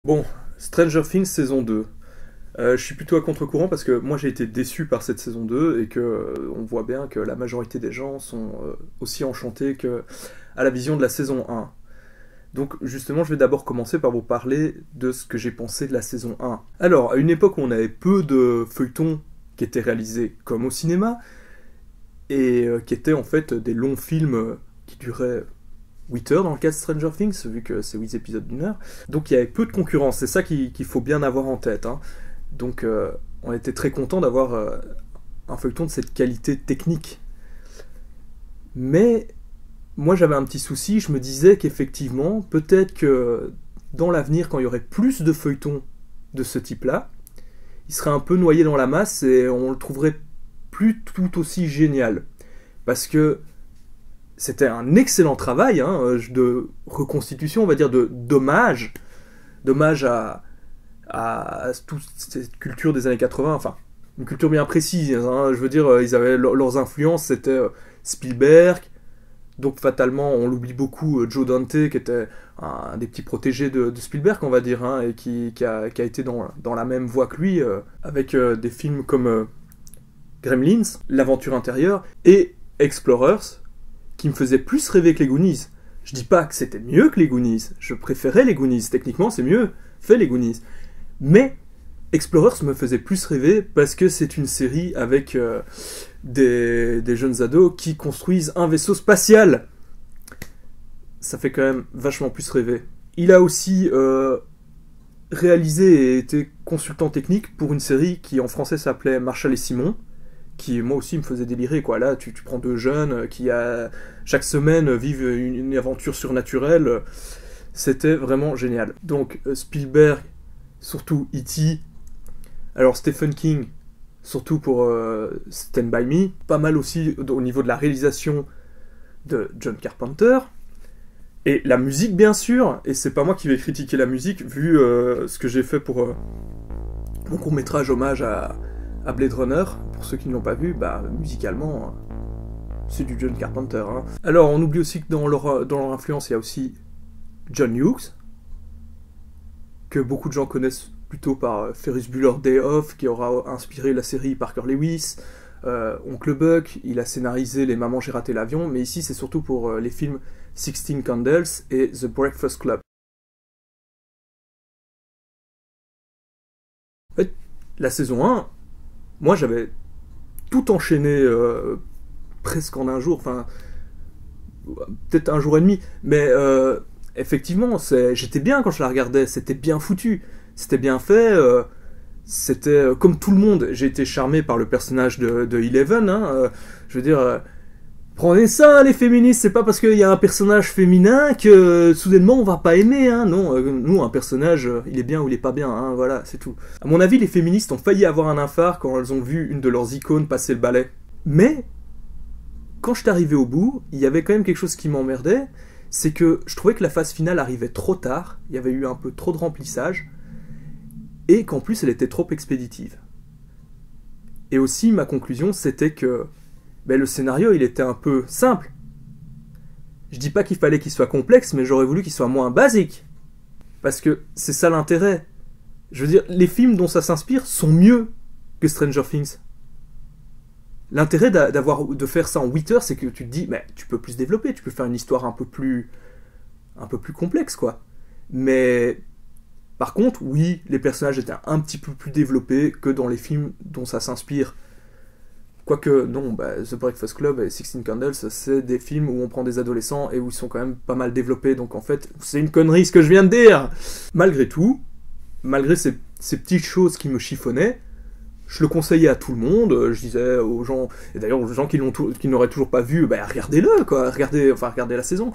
Bon, Stranger Things saison 2. Je suis plutôt à contre-courant parce que moi j'ai été déçu par cette saison 2 et que on voit bien que la majorité des gens sont aussi enchantés que à la vision de la saison 1. Donc justement, je vais d'abord commencer par vous parler de ce que j'ai pensé de la saison 1. Alors, à une époque où on avait peu de feuilletons qui étaient réalisés comme au cinéma, et qui étaient en fait des longs films qui duraient 8 heures dans le cas de Stranger Things, vu que c'est 8 épisodes d'une heure. Donc il y avait peu de concurrence, c'est ça qu'il faut bien avoir en tête. Hein. Donc on était très content d'avoir un feuilleton de cette qualité technique. Mais moi j'avais un petit souci, je me disais qu'effectivement, peut-être que dans l'avenir, quand il y aurait plus de feuilletons de ce type-là, il serait un peu noyé dans la masse et on le trouverait plus tout aussi génial. Parce que c'était un excellent travail de reconstitution, on va dire, d'hommage à toute cette culture des années 80, enfin, une culture bien précise, hein, je veux dire, ils avaient leurs influences, c'était Spielberg, donc fatalement, on l'oublie beaucoup, Joe Dante, qui était un des petits protégés de Spielberg, on va dire, hein, et qui a été dans la même voie que lui, avec des films comme Gremlins, L'Aventure intérieure, et Explorers, qui me faisait plus rêver que les Goonies. Je dis pas que c'était mieux que les Goonies, je préférais les Goonies, techniquement c'est mieux fait les Goonies. Mais Explorers me faisait plus rêver parce que c'est une série avec des jeunes ados qui construisent un vaisseau spatial. Ça fait quand même vachement plus rêver. Il a aussi réalisé et été consultant technique pour une série qui en français s'appelait Marshall et Simon, qui moi aussi me faisait délirer, quoi. Là tu prends deux jeunes qui chaque semaine vivent une aventure surnaturelle, c'était vraiment génial. Donc Spielberg, surtout E.T., alors Stephen King, surtout pour Stand By Me, pas mal aussi au niveau de la réalisation de John Carpenter, et la musique bien sûr, et c'est pas moi qui vais critiquer la musique vu ce que j'ai fait pour mon court-métrage hommage à Blade Runner. Pour ceux qui ne l'ont pas vu, bah musicalement c'est du John Carpenter. Hein. Alors on oublie aussi que dans leur influence il y a aussi John Hughes, que beaucoup de gens connaissent plutôt par Ferris Bueller Day Off, qui aura inspiré la série Parker Lewis, Oncle Buck, il a scénarisé Les Mamans j'ai raté l'avion, mais ici c'est surtout pour les films 16 Candles et The Breakfast Club. En fait, la saison 1, moi j'avais tout enchaîné presque en un jour, enfin peut-être un jour et demi, mais effectivement j'étais bien quand je la regardais, c'était bien foutu, c'était bien fait, c'était comme tout le monde. J'ai été charmé par le personnage de Eleven, hein, je veux dire, prenez ça les féministes, c'est pas parce qu'il y a un personnage féminin que soudainement on va pas aimer, hein, non, nous un personnage il est bien ou il est pas bien, hein, voilà, c'est tout. À mon avis les féministes ont failli avoir un infarct quand elles ont vu une de leurs icônes passer le balai. Mais quand je suis arrivé au bout, il y avait quand même quelque chose qui m'emmerdait, c'est que je trouvais que la phase finale arrivait trop tard, il y avait eu un peu trop de remplissage, et qu'en plus elle était trop expéditive. Et aussi ma conclusion c'était que le scénario il était un peu simple. Je dis pas qu'il fallait qu'il soit complexe, mais j'aurais voulu qu'il soit moins basique. Parce que c'est ça l'intérêt. Je veux dire, les films dont ça s'inspire sont mieux que Stranger Things. L'intérêt de faire ça en 8 heures, c'est que tu te dis, tu peux plus développer, tu peux faire une histoire un peu plus complexe, quoi. Mais par contre, oui, les personnages étaient un petit peu plus développés que dans les films dont ça s'inspire. Quoique, non, The Breakfast Club et 16 Candles, c'est des films où on prend des adolescents et où ils sont quand même pas mal développés, donc en fait, c'est une connerie ce que je viens de dire. Malgré tout, malgré ces petites choses qui me chiffonnaient, je le conseillais à tout le monde, je disais aux gens, et d'ailleurs aux gens qui n'auraient toujours pas vu, regardez-le, quoi, regardez la saison.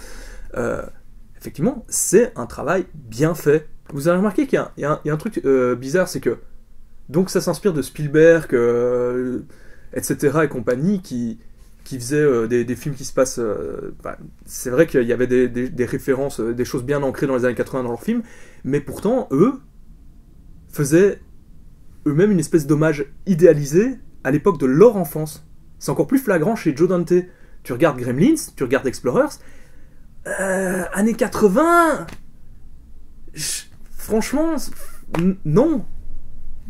Effectivement, c'est un travail bien fait. Vous avez remarqué qu'il y a un truc bizarre, c'est que, donc ça s'inspire de Spielberg, etc. et compagnie, qui faisaient des films qui se passent... c'est vrai qu'il y avait des références, des choses bien ancrées dans les années 80 dans leurs films, mais pourtant, eux faisaient eux-mêmes une espèce d'hommage idéalisé à l'époque de leur enfance. C'est encore plus flagrant chez Joe Dante. Tu regardes Gremlins, tu regardes Explorers, années 80... franchement, non.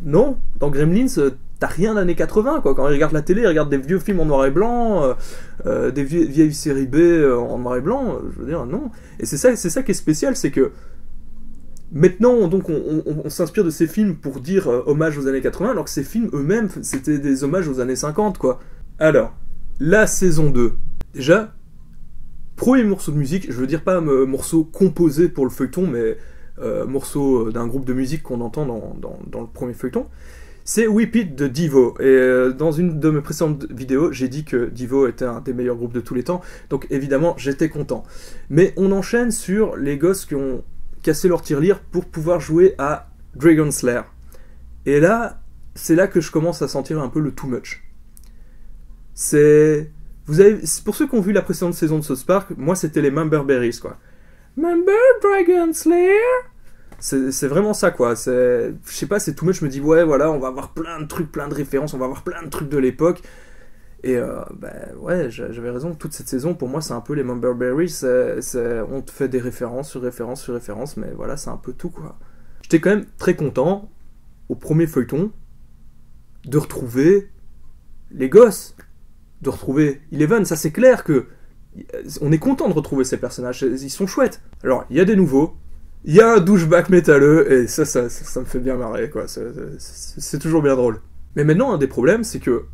Non. Dans Gremlins, t'as rien d'années 80, quoi. Quand ils regardent la télé, ils regardent des vieux films en noir et blanc, des vieilles séries B en noir et blanc, je veux dire, non. Et c'est ça qui est spécial, c'est que maintenant, donc, on s'inspire de ces films pour dire hommage aux années 80, alors que ces films eux-mêmes, c'était des hommages aux années 50, quoi. Alors, la saison 2. Déjà, premier morceau de musique, je veux dire pas morceau composé pour le feuilleton, mais morceau d'un groupe de musique qu'on entend dans le premier feuilleton, c'est Whip It de Devo. Et dans une de mes précédentes vidéos, j'ai dit que Devo était un des meilleurs groupes de tous les temps, donc évidemment, j'étais content. Mais on enchaîne sur les gosses qui ont cassé leur tirelire pour pouvoir jouer à Dragon Slayer. Et là, c'est là que je commence à sentir un peu le too much. Pour ceux qui ont vu la précédente saison de South Park, moi c'était les Member Berries, quoi. Member Dragon Slayer? C'est vraiment ça, quoi. Je sais pas, c'est too much. Je me dis, ouais, voilà, on va avoir plein de trucs, plein de références, on va avoir plein de trucs de l'époque. Et ouais, j'avais raison. Toute cette saison, pour moi, c'est un peu les Member Berries. On te fait des références sur références sur références, mais voilà, c'est un peu tout, quoi. J'étais quand même très content, au premier feuilleton, de retrouver les gosses. De retrouver Eleven, ça c'est clair que on est content de retrouver ces personnages, ils sont chouettes. Alors, il y a des nouveaux, il y a un douchebag métalleux, et ça me fait bien marrer, quoi. C'est toujours bien drôle. Mais maintenant, un des problèmes, c'est que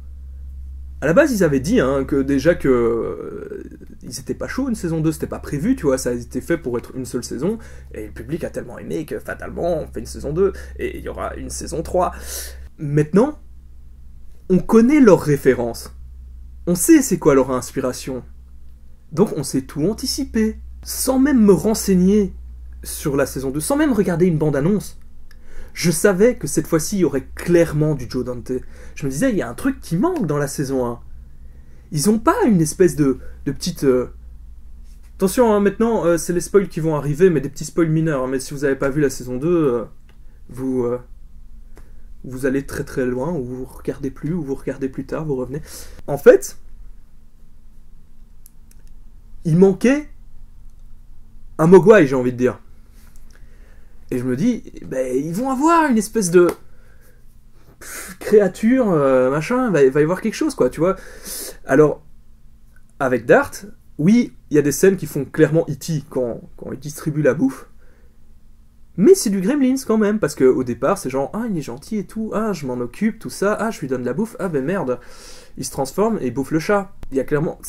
à la base, ils avaient dit que déjà que ils étaient pas chauds, une saison 2, c'était pas prévu, tu vois, ça a été fait pour être une seule saison, et le public a tellement aimé que fatalement, on fait une saison 2, et il y aura une saison 3. Maintenant, on connaît leurs références. On sait c'est quoi leur inspiration. Donc on sait tout anticiper. Sans même me renseigner sur la saison 2, sans même regarder une bande-annonce, je savais que cette fois-ci, il y aurait clairement du Joe Dante. Je me disais, il y a un truc qui manque dans la saison 1. Ils ont pas une espèce de petite... Attention, maintenant, c'est les spoils qui vont arriver, mais des petits spoils mineurs. Mais si vous n'avez pas vu la saison 2, vous allez très très loin, ou vous regardez plus, ou vous regardez plus tard, vous revenez. En fait, il manquait un Mogwai, j'ai envie de dire. Et je me dis, ils vont avoir une espèce de créature, machin, il va y avoir quelque chose, quoi, tu vois. Alors, avec Dart, oui, il y a des scènes qui font clairement E.T. quand il distribue la bouffe. Mais c'est du Gremlins quand même, parce qu'au départ, c'est genre, ah, il est gentil et tout, ah, je m'en occupe, tout ça, ah, je lui donne la bouffe, ah, ben merde, il se transforme et il bouffe le chat. Il y a clairement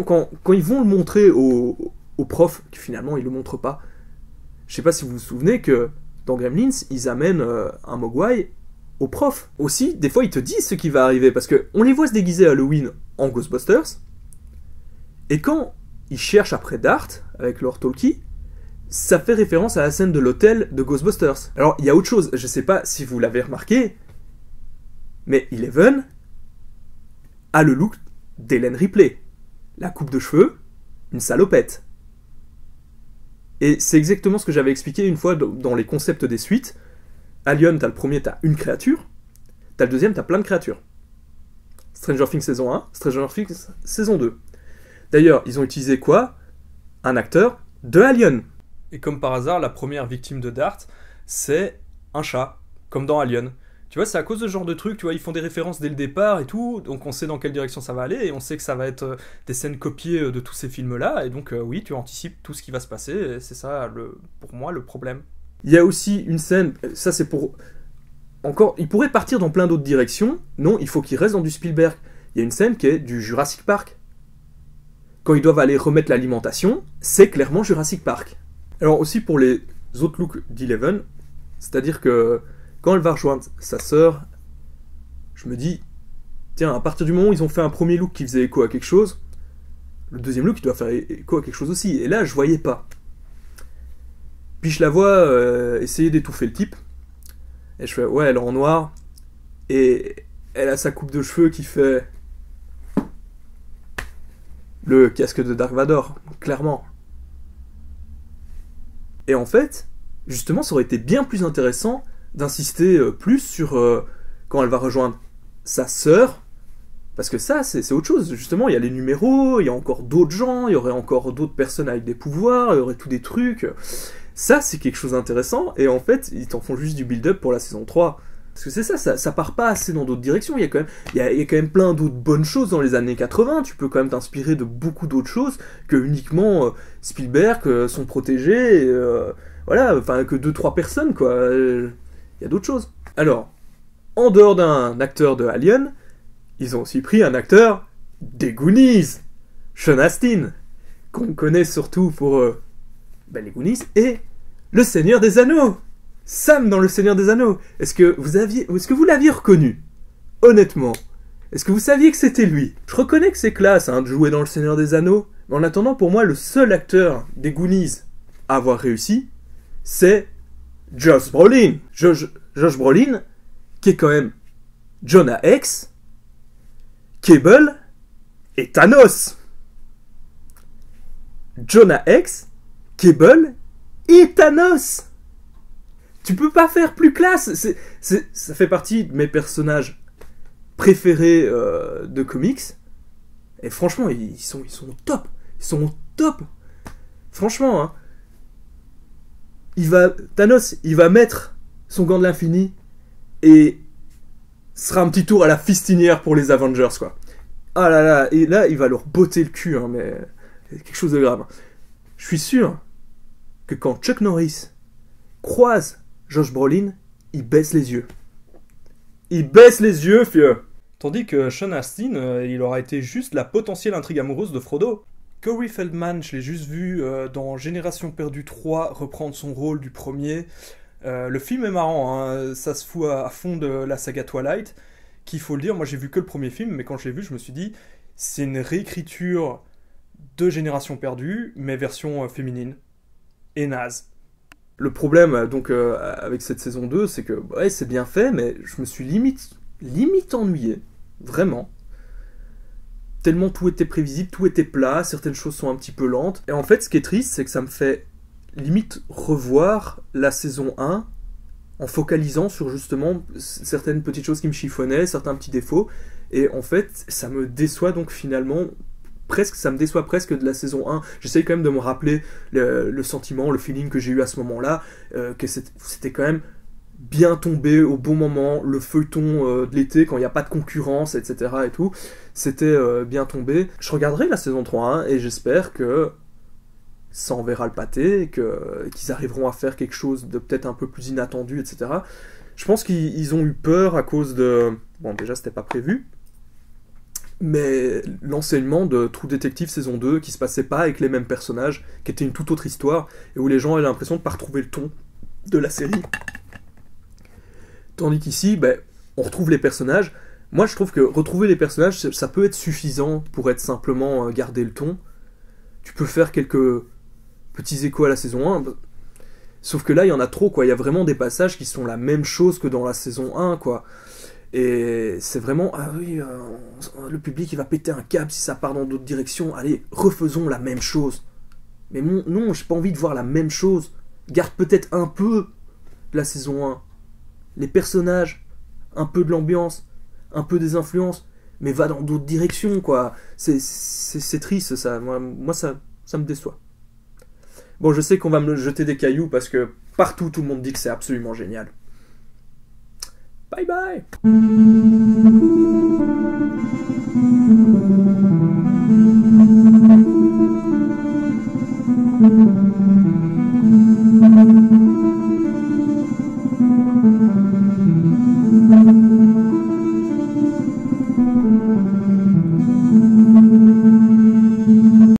quand ils vont le montrer au prof, que finalement, ils le montrent pas. Je sais pas si vous vous souvenez que dans Gremlins, ils amènent un Mogwai au prof. Aussi, des fois, ils te disent ce qui va arriver, parce qu'on les voit se déguiser à Halloween en Ghostbusters, et quand ils cherchent après Dart, avec leur talkie, ça fait référence à la scène de l'hôtel de Ghostbusters. Alors, il y a autre chose, je sais pas si vous l'avez remarqué, mais Eleven a le look d'Ellen Ripley. La coupe de cheveux, une salopette. Et c'est exactement ce que j'avais expliqué une fois dans les concepts des suites. Alien, t'as le premier, t'as une créature. T'as le deuxième, t'as plein de créatures. Stranger Things saison 1, Stranger Things saison 2. D'ailleurs, ils ont utilisé quoi? Un acteur de Alien. Et comme par hasard, la première victime de Dart, c'est un chat, comme dans Alien. Tu vois, c'est à cause de ce genre de truc, tu vois, ils font des références dès le départ et tout, donc on sait dans quelle direction ça va aller, et on sait que ça va être des scènes copiées de tous ces films-là, et donc oui, tu anticipes tout ce qui va se passer, et c'est ça, pour moi, le problème. Il y a aussi une scène, ça c'est pour... Encore, il pourrait partir dans plein d'autres directions, non, il faut qu'il reste dans du Spielberg. Il y a une scène qui est du Jurassic Park. Quand ils doivent aller remettre l'alimentation, c'est clairement Jurassic Park. Alors aussi pour les autres looks d'Eleven, c'est-à-dire que quand elle va rejoindre sa sœur, je me dis, tiens, à partir du moment où ils ont fait un premier look qui faisait écho à quelque chose, le deuxième look il doit faire écho à quelque chose aussi. Et là, je voyais pas. Puis je la vois essayer d'étouffer le type, et je fais, ouais, elle est en noir, et elle a sa coupe de cheveux qui fait le casque de Dark Vador, clairement. Et en fait, justement, ça aurait été bien plus intéressant d'insister plus sur quand elle va rejoindre sa sœur, parce que ça, c'est autre chose. Justement, il y a les numéros, il y a encore d'autres gens, il y aurait encore d'autres personnes avec des pouvoirs, il y aurait tous des trucs. Ça, c'est quelque chose d'intéressant, et en fait, ils t'en font juste du build-up pour la saison 3. Parce que c'est ça part pas assez dans d'autres directions. Il y a quand même plein d'autres bonnes choses dans les années 80. Tu peux quand même t'inspirer de beaucoup d'autres choses que uniquement Spielberg, son protégé, voilà, enfin que 2-3 personnes, quoi. Il y a d'autres choses. Alors, en dehors d'un acteur de Alien, ils ont aussi pris un acteur des Goonies, Sean Astin, qu'on connaît surtout pour les Goonies et Le Seigneur des Anneaux. Sam dans Le Seigneur des Anneaux. Est-ce que vous l'aviez reconnu? Honnêtement. Est-ce que vous saviez que c'était lui? Je reconnais que c'est classe de jouer dans Le Seigneur des Anneaux, mais en attendant, pour moi, le seul acteur des Goonies à avoir réussi, c'est Josh Brolin. Josh Brolin, qui est quand même Jonah Hex, Cable et Thanos. Jonah Hex, Cable et Thanos. Tu peux pas faire plus classe. Ça fait partie de mes personnages préférés de comics. Et franchement, ils sont au top. Ils sont au top. Franchement, Thanos, il va mettre son gant de l'infini et ce sera un petit tour à la fistinière pour les Avengers, quoi. Ah là là, et là, il va leur botter le cul, mais c'est quelque chose de grave. Je suis sûr que quand Chuck Norris croise Josh Brolin, il baisse les yeux. Il baisse les yeux, fieu. Tandis que Sean Astin, il aura été juste la potentielle intrigue amoureuse de Frodo. Corey Feldman, je l'ai juste vu dans Génération Perdue 3 reprendre son rôle du premier. Le film est marrant, ça se fout à fond de la saga Twilight, qu'il faut le dire, moi j'ai vu que le premier film, mais quand je l'ai vu, je me suis dit, c'est une réécriture de Génération Perdue, mais version féminine. Et naze. Le problème, donc, avec cette saison 2, c'est que, ouais, c'est bien fait, mais je me suis limite ennuyé. Vraiment. Tellement tout était prévisible, tout était plat, certaines choses sont un petit peu lentes. Et en fait, ce qui est triste, c'est que ça me fait limite revoir la saison 1 en focalisant sur justement certaines petites choses qui me chiffonnaient, certains petits défauts. Et en fait, ça me déçoit donc finalement... ça me déçoit presque de la saison 1. J'essaye quand même de me rappeler le sentiment, le feeling que j'ai eu à ce moment-là, que c'était quand même bien tombé au bon moment, le feuilleton de l'été, quand il n'y a pas de concurrence, etc. et tout, c'était bien tombé. Je regarderai la saison 3 et j'espère que ça enverra le pâté, qu'ils arriveront à faire quelque chose de peut-être un peu plus inattendu, etc. Je pense qu'ils ont eu peur à cause de... Bon, déjà, c'était pas prévu, mais l'enseignement de True Detective saison 2 qui se passait pas avec les mêmes personnages, qui était une toute autre histoire, et où les gens avaient l'impression de pas retrouver le ton de la série. Tandis qu'ici, on retrouve les personnages. Moi, je trouve que retrouver les personnages, ça peut être suffisant pour être simplement garder le ton. Tu peux faire quelques petits échos à la saison 1, sauf que là, il y en a trop, quoi. Il y a vraiment des passages qui sont la même chose que dans la saison 1, quoi. Et c'est vraiment, ah oui, le public il va péter un câble si ça part dans d'autres directions, allez, refaisons la même chose. Mais non, j'ai pas envie de voir la même chose. Garde peut-être un peu de la saison 1, les personnages, un peu de l'ambiance, un peu des influences, mais va dans d'autres directions, quoi. C'est triste, ça. Moi ça me déçoit. Bon, je sais qu'on va me jeter des cailloux parce que partout tout le monde dit que c'est absolument génial. Bye bye.